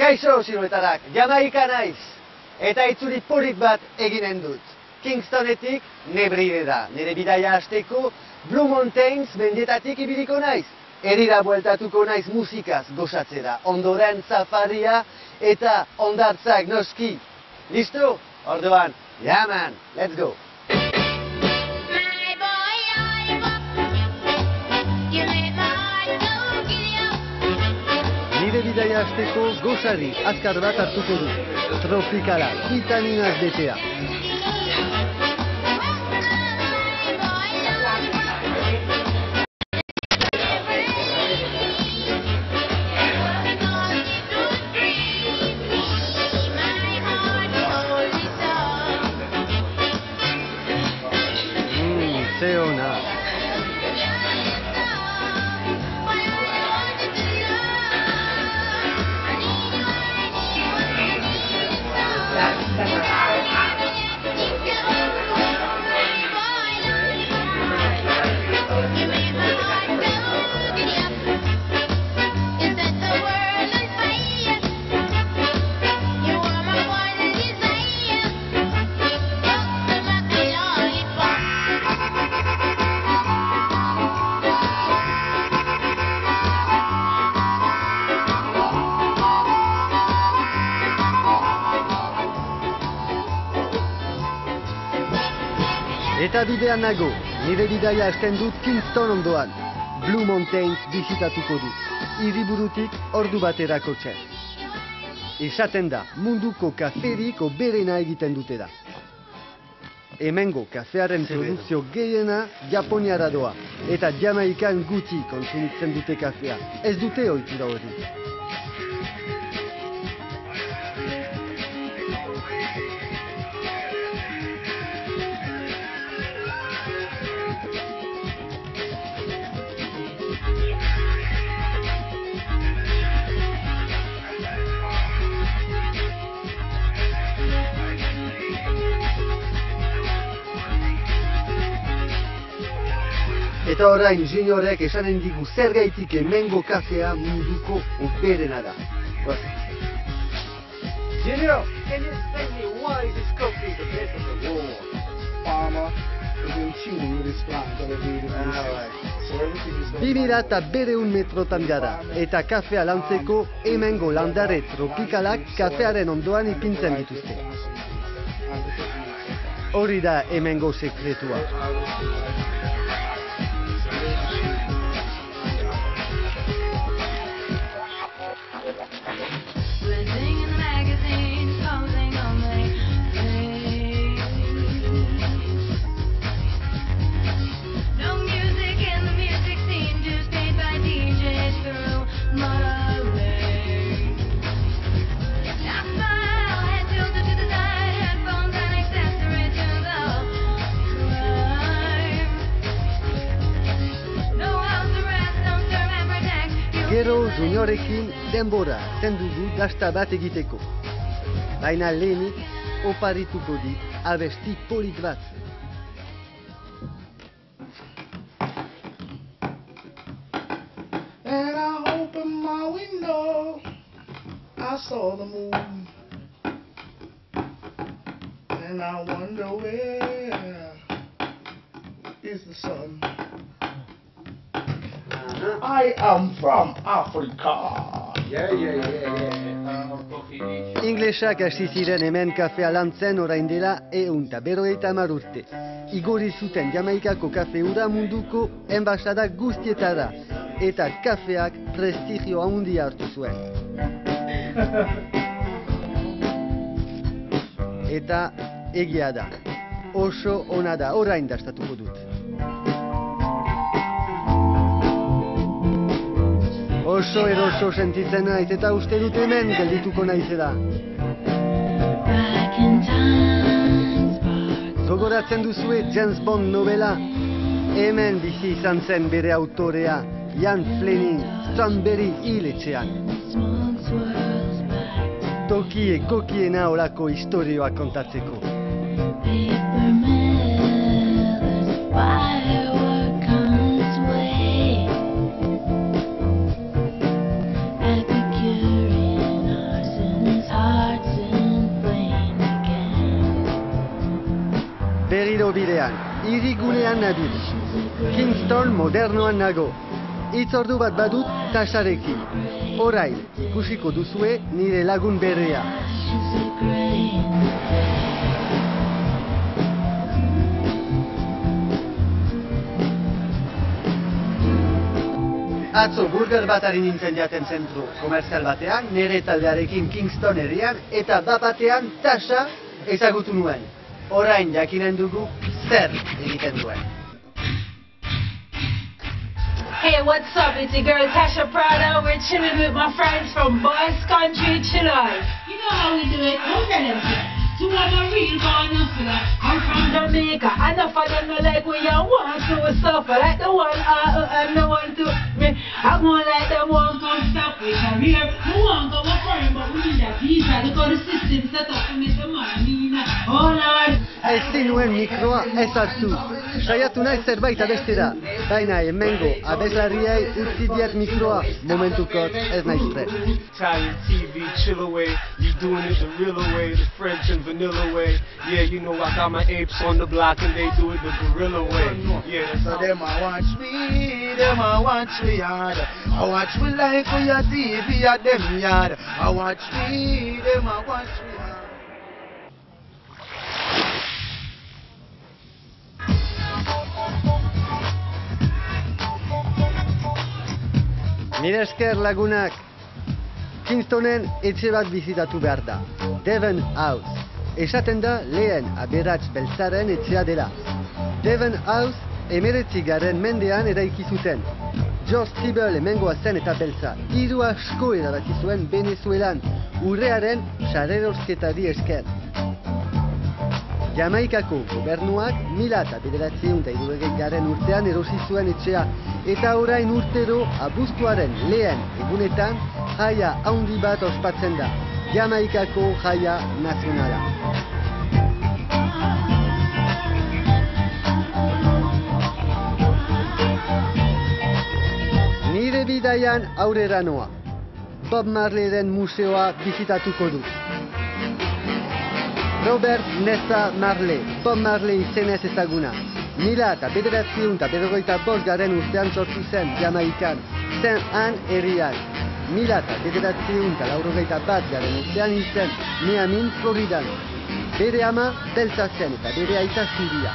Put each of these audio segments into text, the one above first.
Kaixo, ziruetarak, Jamaika naiz, eta itzuli polit bat eginen dut. Kingstonetik Nebridera, nire bidaia hasteko Blue Mountains mendietatik ibiliko naiz. Herrira bueltatuko naiz musikaz gozatzera, ondoren safaria eta hondartzak noski. Listo? Orduan, yeah man, let's go! Nire bidaia hasteko gozari azkar bat hartuko du. Tropikala, vitaminas betea. Ze ona. Eta bidean nago, nire bidaia hasten dut Kingston ondoan. Blue Mountains bizitatuko dut, hiriburutik ordu baterako txer. Esaten da, munduko kaferik oberena egiten dutera. Hemengo kafearen produkzio gehiena Japoniara doa, eta Jamaikan gutxi konsumitzen dute kafea. Ez dute ohitura hori. Eta orain juniorek esanen digu zergaitik hemengo kafea munduko oberena da. Junior, can you explain me why this coffee is the best of the world? Farmer, we've been chewing with this plant that we do. So everything is going 2200 metrotan gara, eta kafea lantzeko hemengo landare tropikalak kafearen ondoan ipintzen dituzte. Hori da hemengo sekretua. Gero juniorekin denbora zendugu dasta bat egiteko. Baina lehenik oparituko dit abesti polit bat. And I opened my window, I saw the moon, and I wonder where is the sun. I am from Africa. Inglesak hasi ziren hemen kafea lantzen orain dela 150 urte. Igori zuten Jamaikako kafe ura munduko enbasada guztietara, eta kafeak prestigio handia hartu zuen. Eta egia da, oso ona da, orain dastatuko dut. Oso eroso sentitzen naiz eta uste dut hemen geldituko naizela. Gogoratzen duzue James Bond novela? Hemen bizi izan zen bere autorea, Ian Fleming, Thornberry hiletxean. Toki ekokiena olako historioak kontatzeko. batean, hirigunean nabil. Kingston modernoan nago. Hitzordu bat badut tasarekin. Orain, ikusiko duzue nire lagun berrea. Atzo burger bat ari nintzen jaten zentru komerzial batean, nire taldearekin Kingston herrian, eta batean Tasha ezagutu nuen. Orain jakinen dugu zer egiten duen. Hey, what's up? It's your girl Tasha Prada. We're chilling with my friends from Boys Country Chill Life. You know how we do it. Don't tell them so. To have a real born hustler. I'm from Jamaica. Enough of them no like we you want to suffer. Like the one and the one to me. I'm more like the one Come stop with a real. We want to go foreign, but we need a visa. Look how the system set up to make the money. Oh Lord. Ezin nuen mikroa ez hartu. Saiatu nahi zerbait abestera. Baina hemengo abeslariei utzi diet mikroa momentukot ez naiz prest. Italian TV, chill away. You doing it the real way, the French and vanilla way. Yeah, you know I got my apes on the block and they do it the gorilla way. Yeah, that's So them a watch me, them a watch me hard. I watch me like on your TV at them yard. I watch me, them a watch me hard. Mire esker lagunak, Kingstonen etxe bat bizitatu behar da. Devon House. Esaten da lehen aberats beltzaren etxea dela. Devon House 19. mendean eraiki zuten. George Tibble hemengoa zen eta beltza. Hiru asko erabazi zuen Venezuelan, urrearen sarerorsketari esker. Jamaikako gobernuak 1960 urtean erosi zuen etxea, eta orain urtero abuztuaren lehen egunetan jaia handi bat ospatzen da, Jamaikako jaia nazionala. Nire bidaian aurrera noa. Bob Marleyren museoa bizitatuko dut. Robert Nesta Marley, Bob Marley izenez ezaguna. 1955 urtean sortu zen Jamaikan, St. Anne herrian. 1991 urtean hil zen Miamin, Floridan. Bere ama beltza zen eta bere aita zuria.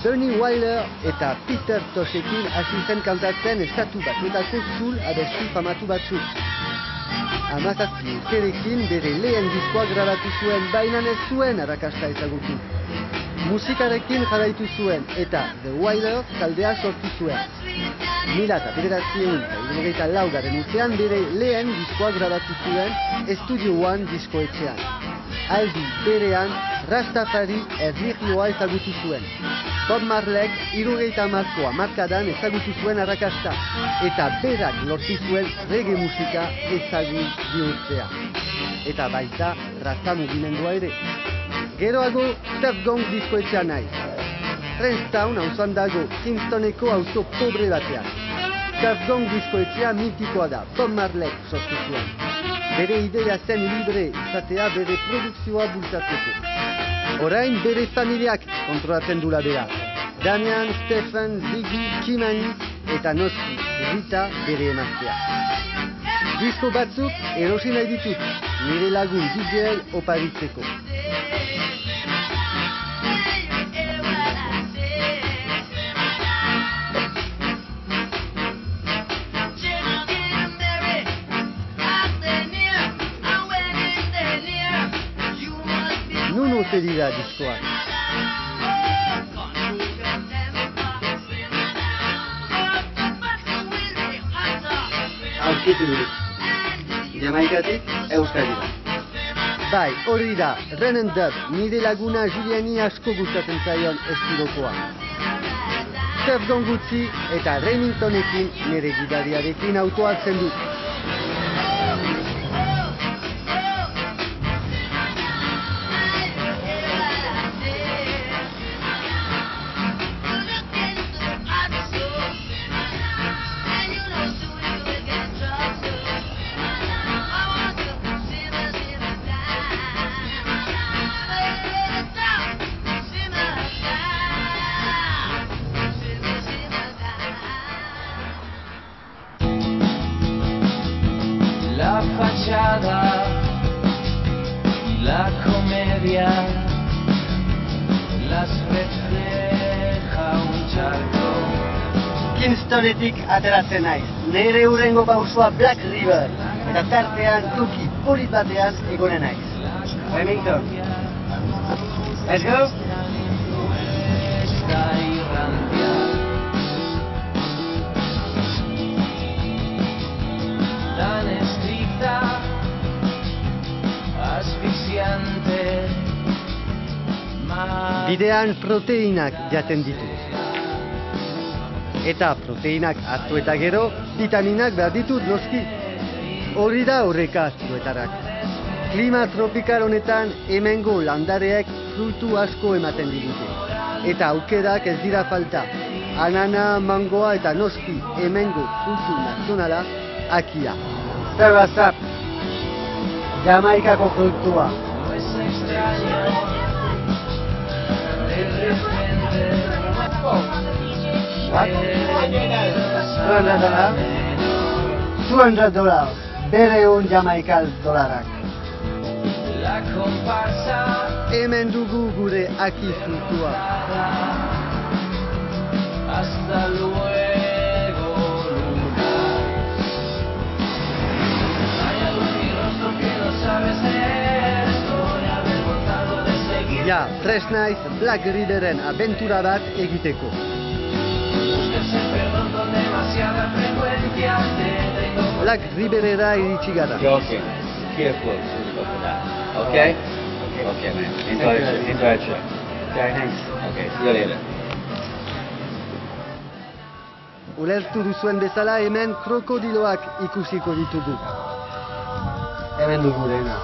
Bernie Wyler eta Peter Toshekin hasi zen kantatzen estatu batuetako zul abesti famatu batzuk. 17 urterekin bere lehen diskoa grabatu zuen, baina ez zuen arrakasta ezagutu. Musikarekin jarraitu zuen eta The Wailers taldea sortu zuen. 1974 urtean bere lehen diskoa grabatu zuen Studio One diskoetxean. Aldi berean Rastafari erlijioa ezagutu zuen. Bob Marleyk 70ko hamarkadan ezagutu zuen arrakasta eta berak lortu zuen reggae musika ezagun bihurtzea. Eta baita Rasta mugimendua ere. Geroago Tuff Gong diskoetxean naiz. Trenstown auzoan dago, Kingstoneko auzo pobre batean. Tuff Gong diskoetxea mitikoa da, Bob Marleyk sortu zuen. Bere ideia zen libre izatea bere produkzioa bultzatzeko. Orain bere familiak kontrolatzen du labea. Damian, Stephen, Ziggy, Kimani eta noski Rita bere emaztea. Disko batzuk erosi nahi ditut, nire lagun DJ oparitzeko. Nun ote dira diskoak. Aurkitu dut. Jamaikatik Euskadira. Bai, hori da, Ren and Dub, nire laguna Juliani asko gustatzen zaion estilokoa. Tuff Gong gutxi eta Remingtonekin nire gidariarekin autoa hartzen dut. media las refleja un charco. Kingstonetik ateratzen naiz. Nere hurrengo pausoa Black River. Eta tartean tuki polit batean egonen naiz. Remington. Let's go! Está irradiar tan estricta, asfixiante. Bidean proteinak jaten ditut. Eta proteinak hartu eta gero, vitaminak behar ditut noski. Hori da horreka zuetarak. Klima tropikal honetan hemengo landareek fruitu asko ematen digute. Eta aukerak ez dira falta. Anana, mangoa eta noski hemengo fruitu nazionala, akia. Zer bazap, Jamaikako fruitua. No es extraño, de repente. What? $200. $200. Jamaikal dolarak. La comparsa Hemen dugu gure aki fruitua. hasta luego, lunar. Hay algo en mi rostro que no sabes leer. Estoy avergonzado de seguir. Ja, prest naiz Black Riveren abentura bat egiteko. Buscarse perdón con demasiada frecuencia. Te tengo Black Riverera iritsi gara. Joking. Careful for that. Okay? Okay, man. Enjoy it. Ja, naiz. Okay, see you later. Ulertu duzuen bezala hemen krokodiloak ikusiko ditugu. Hemen dugu dena.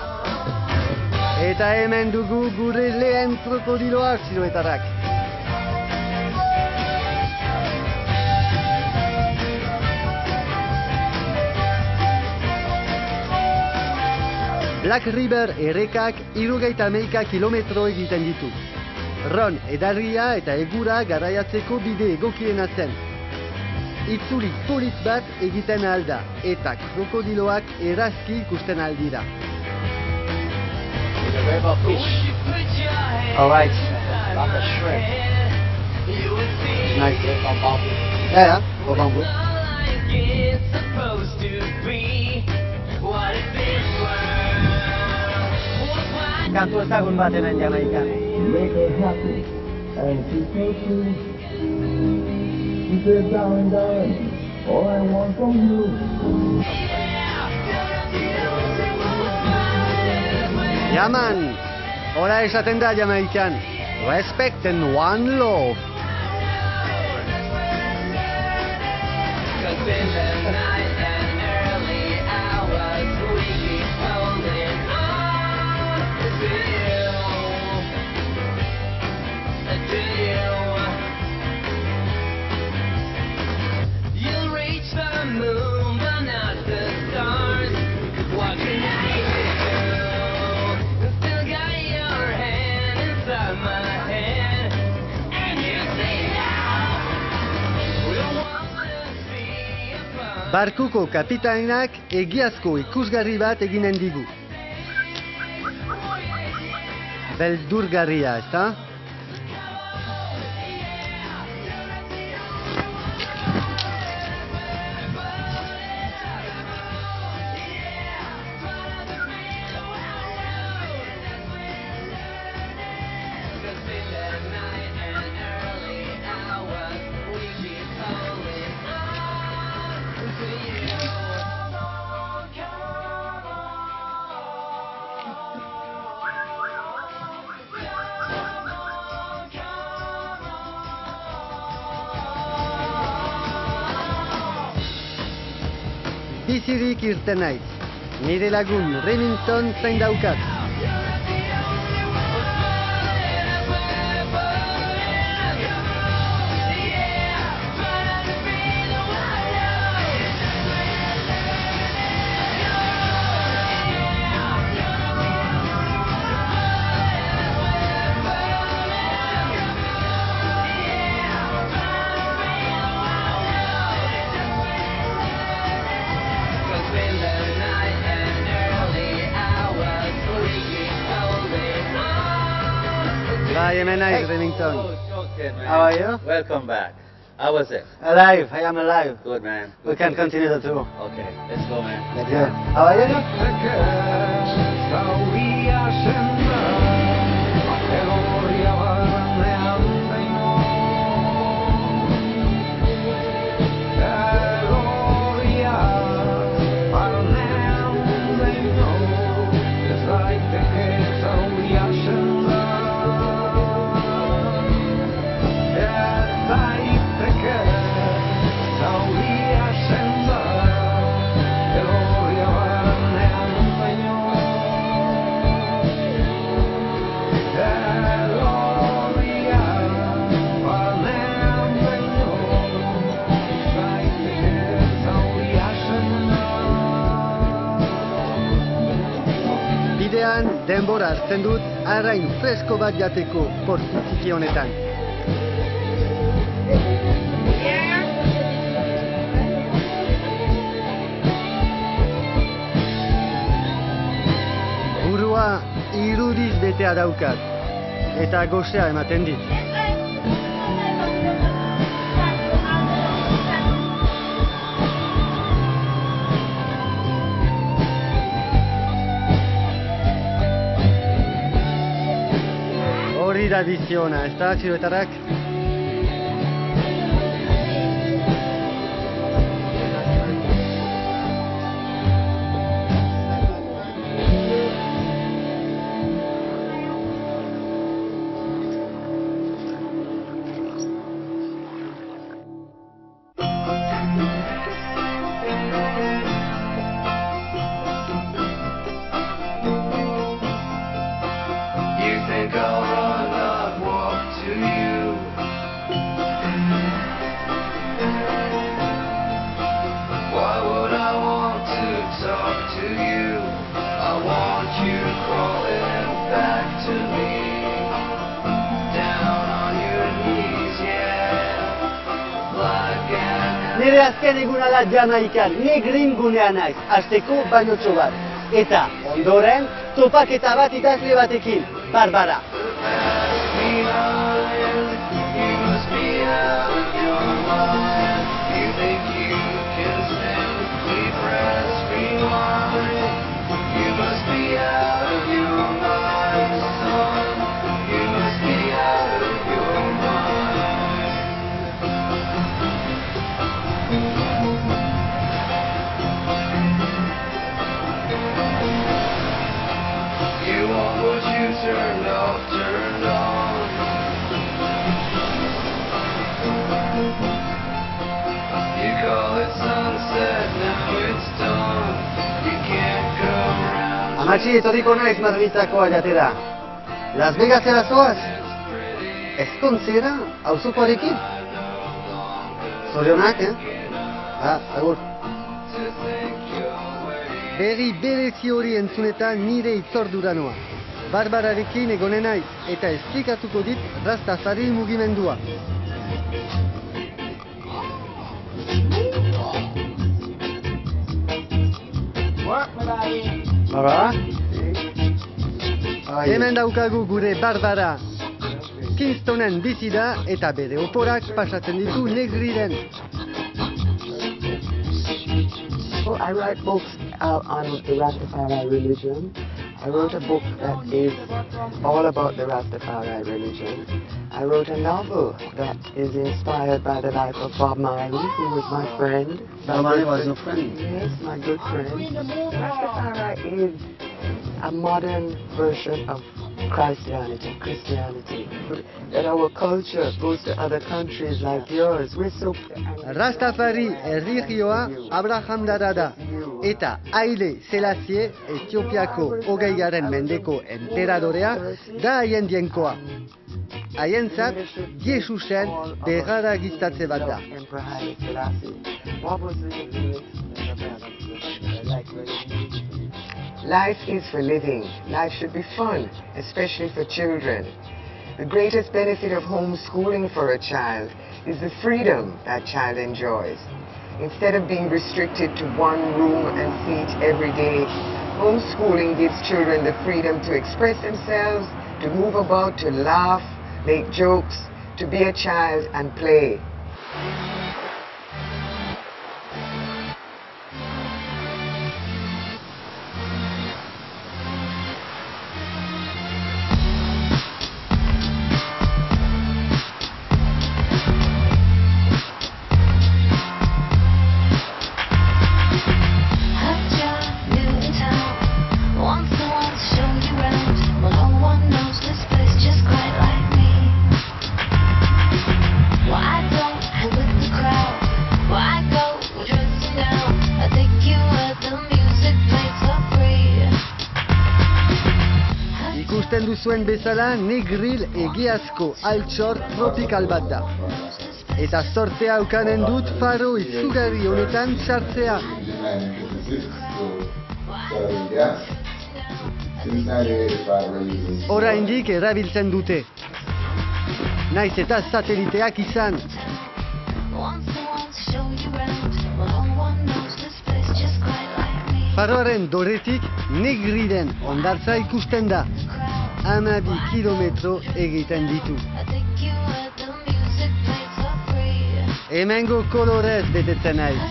Eta hemen dugu gure lehen krokodiloak siluetarrak. Black River errekak 70 kilometro egiten ditu. Ron edarria eta egura garaiatzeko bide egokiena zen. Itzuli polit bat egiten alda eta krokodiloak erazki ikusten aldira. Alright. like a shrimp. Nice. Yeah, for bamboo. Like it's supposed to be what it is worth. Kantu ezagun bat hemen Jamaikan. Make her happy, and she's so true. She said, darling, darling, all I want from you. Yaman! Hora esaten da Jamaikan. Respect and one love. Cause in the night and early hours we keep holding on to you. You'll reach the moon but not the stars. What can I do? Still got your hand inside my hand, and you say now we don't wanna see a Barkuko kapitainak egiazko ikusgarri bat eginen digu. Beldurgarria, ezta? Bizirik irten naiz. Nire lagun Remington zain daukat. Hi, hemen naiz, Remington. Oh, okay, man. How are you? Welcome back. How was it? Alive, I am alive. Good, man. We can continue the tour. Okay, let's go, man. Let's go. How are you? Bidean denbora hartzen dut arrain fresko bat jateko portu txiki honetan. Burua irudiz betea daukat eta gozea ematen dit. Hori da biziona, ez da, txiroetarrak? You think I'll run, not walk to you. Why would I want to talk to you? I want you crawling back to me. Down on your knees, yeah. Like an Nire azken eguna da Jamaikan, ni green gunea naiz, hasteko bainotxo bat. Eta, ondoren, topaketa bat ikasle batekin, Barbara. You must be out of your mind. You think you can simply press rewind. You must be out of your mind, son. You must be out of your mind. You want what you turned off, turned on. You call it sunset, now it's dawn. You can't come around. Amatxi, etorriko naiz Madridakoa jatera. Las Vegasera zoaz? Ezkontzera, auzokoarekin? Zorionak, agur. Berri berezi hori entzunetan nire itzordura noa. Barbararekin egonen naiz eta esplikatuko dit Rastafari mugimendua. Barbara? Hemen daukagu gure Barbara. Kingstonen bizi da eta bere oporak pasatzen ditu negriren. Well, I write books on the Rastafari religion. I wrote a book that is all about the Rastafari religion. I wrote a novel that is inspired by the life of Bob Marley, who was my friend. Bob Marley was your friend? Yes, my good friend. Rastafari is a modern version of Christianity. That our culture goes to other countries like yours. We're so... Rastafari erlijioa Abrahamdara da. Eta Haile Selassie, Etiopiako 20. mendeko enperadorea, da haien dienkoa. Haientzat, Jesusen berraragiztatze bat da. Life is for living. Life should be fun, especially for children. The greatest benefit of homeschooling for a child is the freedom that child enjoys. Instead of being restricted to one room and seat every day, homeschooling gives children the freedom to express themselves, to move about, to laugh, make jokes, to be a child and play. Ikusten duzuen bezala, Negril egiazko altxor tropikal bat da. Eta zortea aukanen dut faro izugarri honetan sartzea. Oraindik erabiltzen dute. Naiz eta sateliteak izan. Faroaren doretik Negrilen hondartza ikusten da. 12 kilometro egiten ditu. Hemengo kolorez betetzen naiz.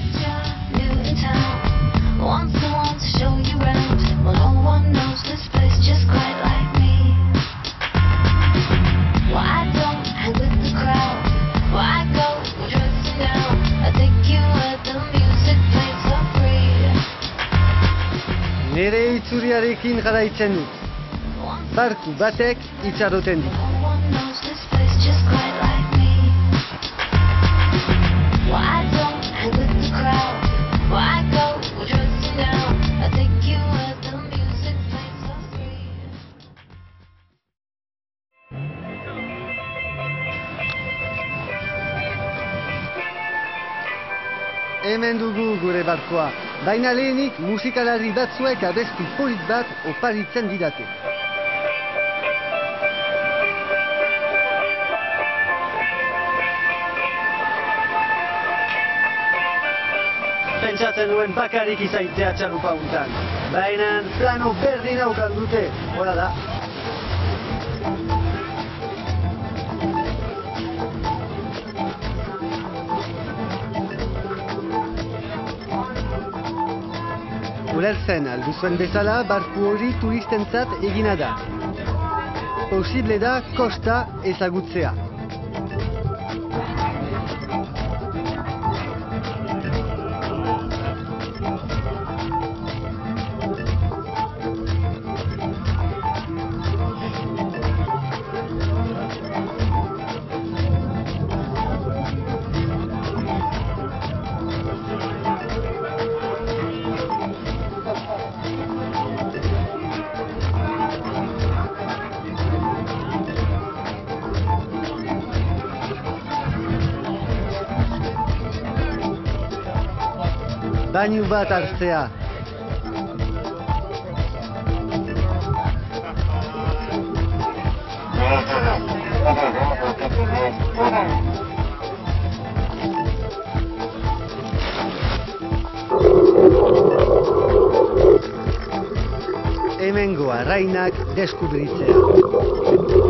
Nere itzuriarekin jarraitzen dut. Barku batek itxaroten dit. Hemen dugu gure barkoa, baina lehenik musikalari batzuek abestu polit bat oparitzen didate. Pentsatzen duen bakarik izaitzea txalupa untan, baina plano berdin aukan dute, hora da. Ulertzen alduzuen bezala, barku hori turistentzat egina da. Posible da kosta ezagutzea. Bainu bat hartzea. Hemengo arrainak deskubritzea.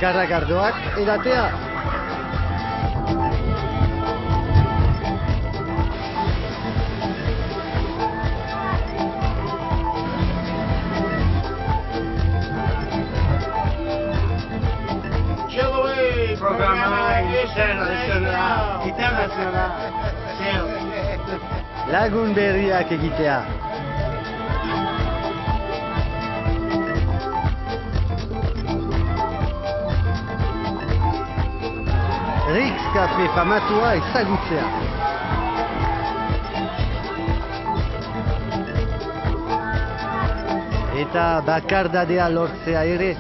Garagardoak edatea. Lagun berriak egitea. Rix kafe famatua ezagutzea. Eta bakardadea lortzea ere.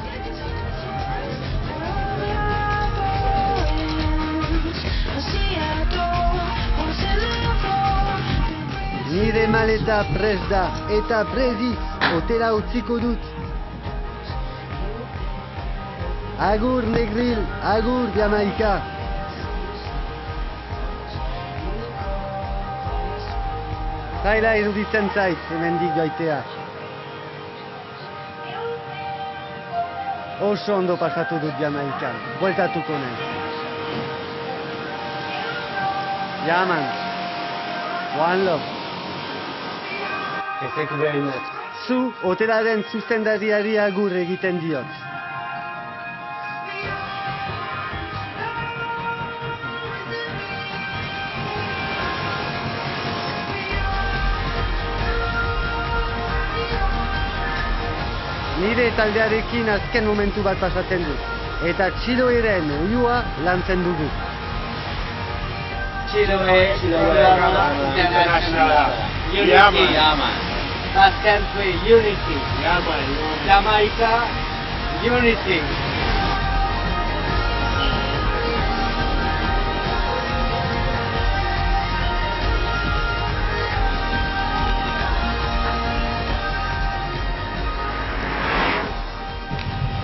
Nire maleta prest da eta prezi hotela utziko dut. Agur Negril, agur Jamaika. Zaila iruditzen zait, hemendik joaitea. Oso ondo pasatu dut Jamaikan, bueltatuko naiz. Yaman, one love. Thank you very much. Zu, hotelaren zuzendariari agur egiten diot. Nire taldearekin azken momentu bat pasatzen dut. Eta Txiloeren oiua lantzen dugu. Chiloé, International. Unity, Yaman. Basque Country, Unity. Jamaica, Unity.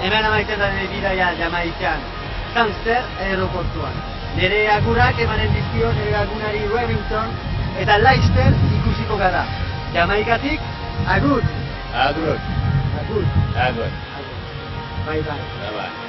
Hemen amaiten da nire bidaia Jamaikan, Sunset aeroportuan. Nire agurak emanen dizkio nire agunari Remington eta Leicester ikusiko gara. Jamaikatik, agur! Agur. Agur! Agur. Bye bye. Bye bye.